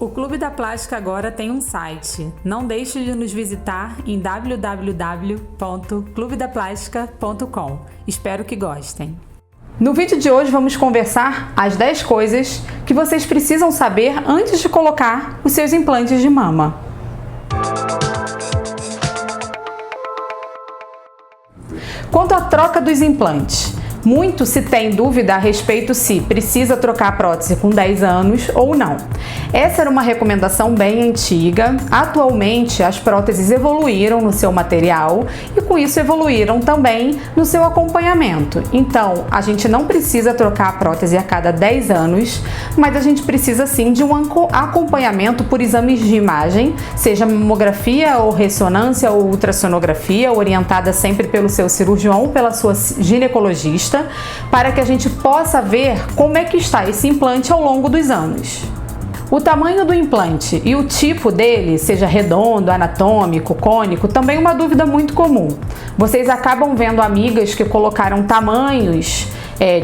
O Clube da Plástica agora tem um site. Não deixe de nos visitar em www.clubedaplastica.com. Espero que gostem. No vídeo de hoje vamos conversar as 10 coisas que vocês precisam saber antes de colocar os seus implantes de mama. Quanto à troca dos implantes, muito se tem dúvida a respeito se precisa trocar a prótese com 10 anos ou não. Essa era uma recomendação bem antiga. Atualmente, as próteses evoluíram no seu material e com isso evoluíram também no seu acompanhamento. Então, a gente não precisa trocar a prótese a cada 10 anos, mas a gente precisa sim de um acompanhamento por exames de imagem, seja mamografia ou ressonância ou ultrassonografia, orientada sempre pelo seu cirurgião ou pela sua ginecologista, para que a gente possa ver como é que está esse implante ao longo dos anos. O tamanho do implante e o tipo dele, seja redondo, anatômico, cônico, também é uma dúvida muito comum. Vocês acabam vendo amigas que colocaram tamanhos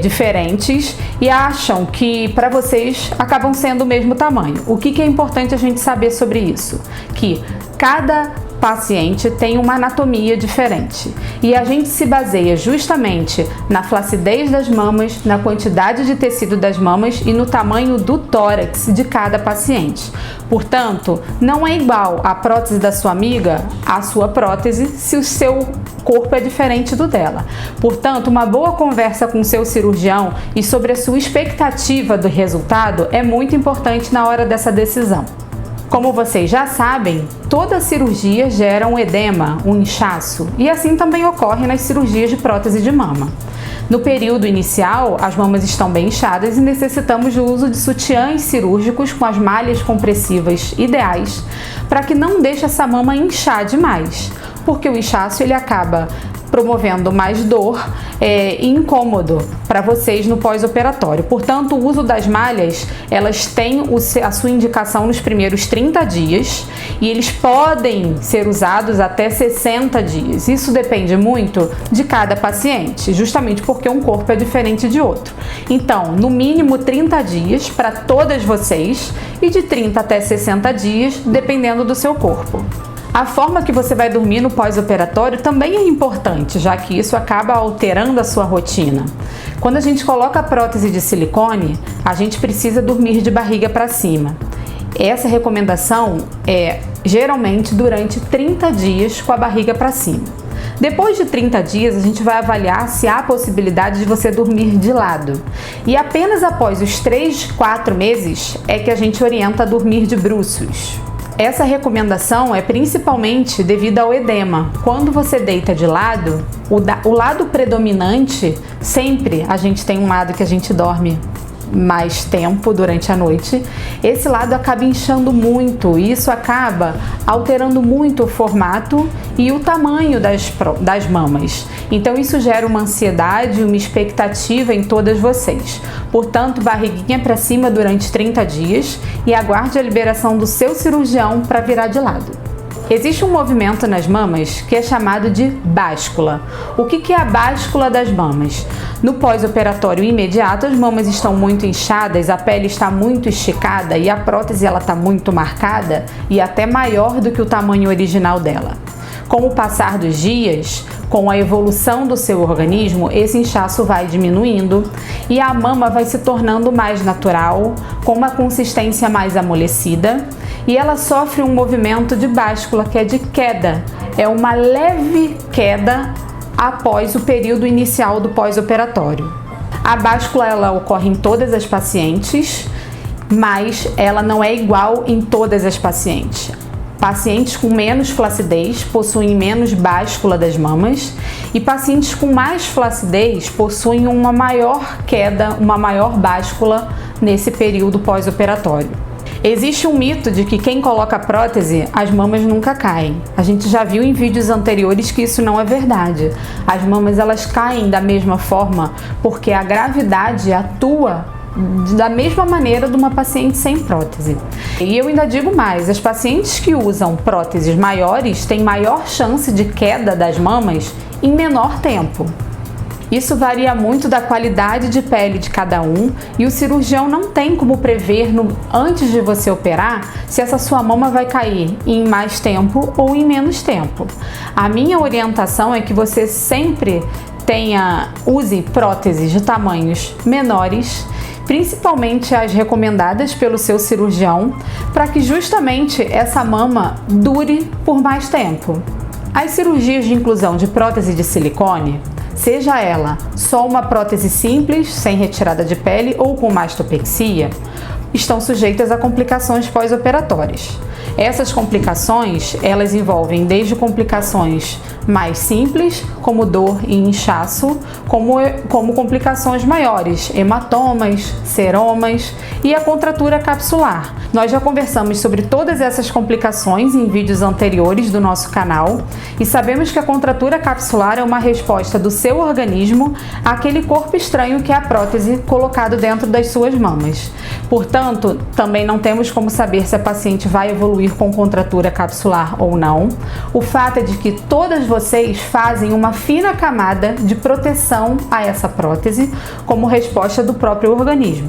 diferentes e acham que para vocês acabam sendo o mesmo tamanho. O que é importante a gente saber sobre isso? Que cada paciente tem uma anatomia diferente e a gente se baseia justamente na flacidez das mamas, na quantidade de tecido das mamas e no tamanho do tórax de cada paciente. Portanto, não é igual a prótese da sua amiga à sua prótese se o seu corpo é diferente do dela. Portanto, uma boa conversa com o seu cirurgião e sobre a sua expectativa do resultado é muito importante na hora dessa decisão. Como vocês já sabem, toda cirurgia gera um edema, um inchaço, e assim também ocorre nas cirurgias de prótese de mama. No período inicial, as mamas estão bem inchadas e necessitamos do uso de sutiãs cirúrgicos com as malhas compressivas ideais para que não deixe essa mama inchar demais, porque o inchaço ele acaba promovendo mais dor e incômodo para vocês no pós-operatório. Portanto, o uso das malhas, elas têm a sua indicação nos primeiros 30 dias e eles podem ser usados até 60 dias. Isso depende muito de cada paciente, justamente porque um corpo é diferente de outro. Então, no mínimo 30 dias para todas vocês e de 30 até 60 dias, dependendo do seu corpo. A forma que você vai dormir no pós-operatório também é importante, já que isso acaba alterando a sua rotina. Quando a gente coloca a prótese de silicone, a gente precisa dormir de barriga para cima. Essa recomendação é geralmente durante 30 dias com a barriga para cima. Depois de 30 dias, a gente vai avaliar se há possibilidade de você dormir de lado. E apenas após os 3, 4 meses é que a gente orienta a dormir de bruços. Essa recomendação é principalmente devido ao edema. Quando você deita de lado, o lado predominante, sempre a gente tem um lado que a gente dorme mais tempo durante a noite, esse lado acaba inchando muito e isso acaba alterando muito o formato e o tamanho das mamas. Então isso gera uma ansiedade, uma expectativa em todas vocês. Portanto, barriguinha para cima durante 30 dias e aguarde a liberação do seu cirurgião para virar de lado. Existe um movimento nas mamas que é chamado de báscula. O que é a báscula das mamas? No pós-operatório imediato, as mamas estão muito inchadas, a pele está muito esticada e a prótese está muito marcada e até maior do que o tamanho original dela. Com o passar dos dias, com a evolução do seu organismo, esse inchaço vai diminuindo e a mama vai se tornando mais natural, com uma consistência mais amolecida e ela sofre um movimento de báscula, que é de queda. É uma leve queda após o período inicial do pós-operatório. A báscula ela ocorre em todas as pacientes, mas ela não é igual em todas as pacientes. Pacientes com menos flacidez possuem menos báscula das mamas e pacientes com mais flacidez possuem uma maior queda, uma maior báscula nesse período pós-operatório. Existe um mito de que quem coloca prótese, as mamas nunca caem. A gente já viu em vídeos anteriores que isso não é verdade. As mamas elas caem da mesma forma porque a gravidade atua da mesma maneira de uma paciente sem prótese. E eu ainda digo mais, as pacientes que usam próteses maiores têm maior chance de queda das mamas em menor tempo. Isso varia muito da qualidade de pele de cada um e o cirurgião não tem como prever antes de você operar se essa sua mama vai cair em mais tempo ou em menos tempo. A minha orientação é que você sempre use próteses de tamanhos menores, principalmente as recomendadas pelo seu cirurgião, para que justamente essa mama dure por mais tempo. As cirurgias de inclusão de prótese de silicone, seja ela só uma prótese simples, sem retirada de pele ou com mastopexia, estão sujeitas a complicações pós-operatórias. Essas complicações, elas envolvem desde complicações mais simples, como dor e inchaço, como complicações maiores, hematomas, seromas e a contratura capsular. Nós já conversamos sobre todas essas complicações em vídeos anteriores do nosso canal e sabemos que a contratura capsular é uma resposta do seu organismo àquele corpo estranho que é a prótese colocado dentro das suas mamas. Portanto, também não temos como saber se a paciente vai evoluir com contratura capsular ou não. O fato é de que todas vocês fazem uma fina camada de proteção a essa prótese como resposta do próprio organismo.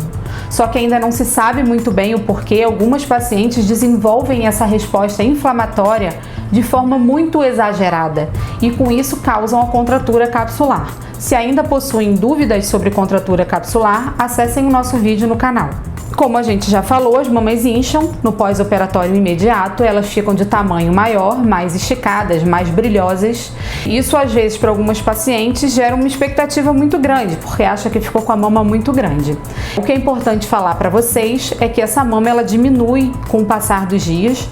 Só que ainda não se sabe muito bem o porquê algumas pacientes desenvolvem essa resposta inflamatória de forma muito exagerada e com isso causam a contratura capsular. Se ainda possuem dúvidas sobre contratura capsular, acessem o nosso vídeo no canal. Como a gente já falou, as mamas incham no pós-operatório imediato, elas ficam de tamanho maior, mais esticadas, mais brilhosas. Isso, às vezes, para algumas pacientes, gera uma expectativa muito grande, porque acha que ficou com a mama muito grande. O que é importante falar para vocês é que essa mama ela diminui com o passar dos dias,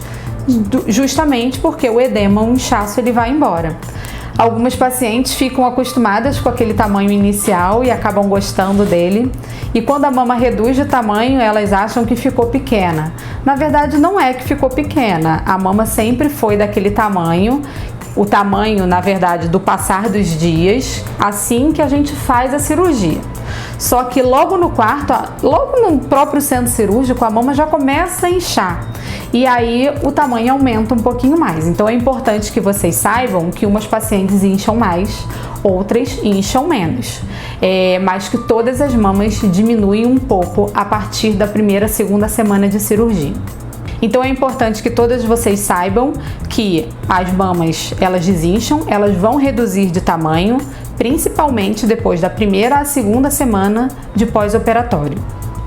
justamente porque o edema, o inchaço, ele vai embora. Algumas pacientes ficam acostumadas com aquele tamanho inicial e acabam gostando dele. E quando a mama reduz de tamanho, elas acham que ficou pequena. Na verdade, não é que ficou pequena. A mama sempre foi daquele tamanho. O tamanho, na verdade, do passar dos dias, assim que a gente faz a cirurgia. Só que logo no próprio centro cirúrgico, a mama já começa a inchar. E aí o tamanho aumenta um pouquinho mais. Então é importante que vocês saibam que umas pacientes incham mais, outras incham menos. Mas que todas as mamas diminuem um pouco a partir da primeira, segunda semana de cirurgia. Então é importante que todas vocês saibam que as mamas, elas desincham, elas vão reduzir de tamanho, principalmente depois da primeira à segunda semana de pós-operatório.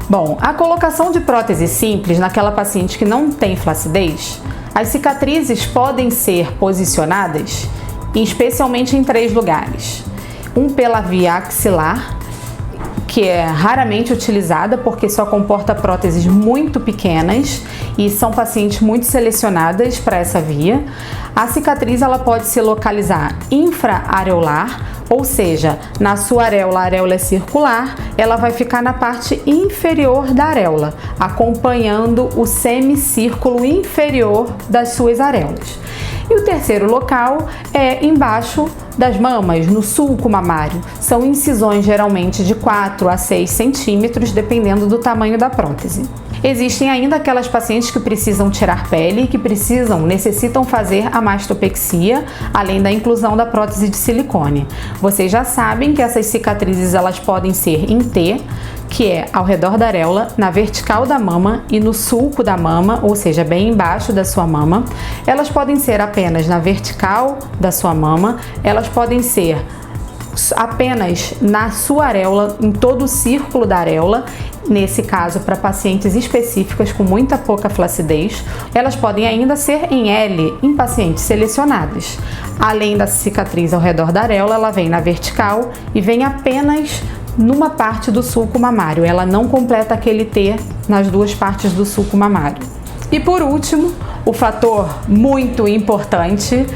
Bom, a colocação de prótese simples naquela paciente que não tem flacidez, as cicatrizes podem ser posicionadas especialmente em 3 lugares. Um pela via axilar, que é raramente utilizada porque só comporta próteses muito pequenas e são pacientes muito selecionadas para essa via. A cicatriz ela pode se localizar infraareolar, ou seja, na sua areola, a areola é circular, ela vai ficar na parte inferior da areola, acompanhando o semicírculo inferior das suas areolas. E o terceiro local é embaixo das mamas, no sulco mamário. São incisões geralmente de 4 a 6 centímetros, dependendo do tamanho da prótese. Existem ainda aquelas pacientes que precisam tirar pele e que necessitam fazer a mastopexia, além da inclusão da prótese de silicone. Vocês já sabem que essas cicatrizes elas podem ser em T, que é ao redor da areola, na vertical da mama e no sulco da mama, ou seja, bem embaixo da sua mama. Elas podem ser apenas na vertical da sua mama, elas podem ser apenas na sua areola, em todo o círculo da areola, nesse caso para pacientes específicas com muita pouca flacidez. Elas podem ainda ser em L, em pacientes selecionadas. Além da cicatriz ao redor da areola, ela vem na vertical e vem apenas numa parte do sulco mamário. Ela não completa aquele T nas duas partes do sulco mamário. E por último, o fator muito importante,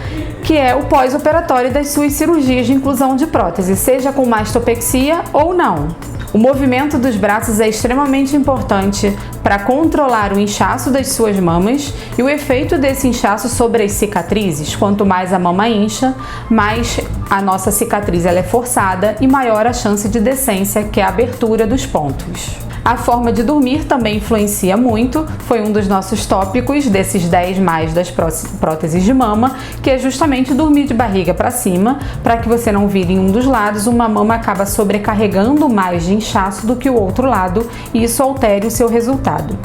que é o pós-operatório das suas cirurgias de inclusão de prótese, seja com mastopexia ou não. O movimento dos braços é extremamente importante para controlar o inchaço das suas mamas e o efeito desse inchaço sobre as cicatrizes. Quanto mais a mama incha, mais a nossa cicatriz ela é forçada e maior a chance de decência, que é a abertura dos pontos. A forma de dormir também influencia muito, foi um dos nossos tópicos desses 10 mais das próteses de mama, que é justamente dormir de barriga para cima, para que você não vire em um dos lados, uma mama acaba sobrecarregando mais de inchaço do que o outro lado e isso altere o seu resultado.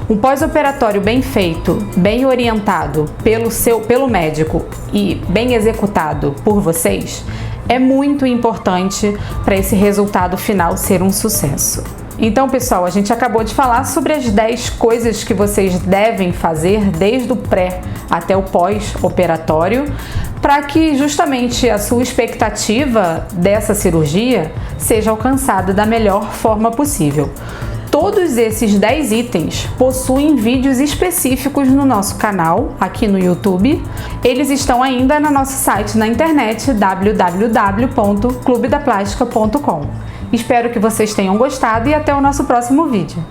Um pós-operatório bem feito, bem orientado pelo médico e bem executado por vocês é muito importante para esse resultado final ser um sucesso. Então, pessoal, a gente acabou de falar sobre as 10 coisas que vocês devem fazer desde o pré até o pós-operatório para que justamente a sua expectativa dessa cirurgia seja alcançada da melhor forma possível. Todos esses 10 itens possuem vídeos específicos no nosso canal, aqui no YouTube. Eles estão ainda no nosso site na internet, www.clubedaplastica.com. Espero que vocês tenham gostado e até o nosso próximo vídeo.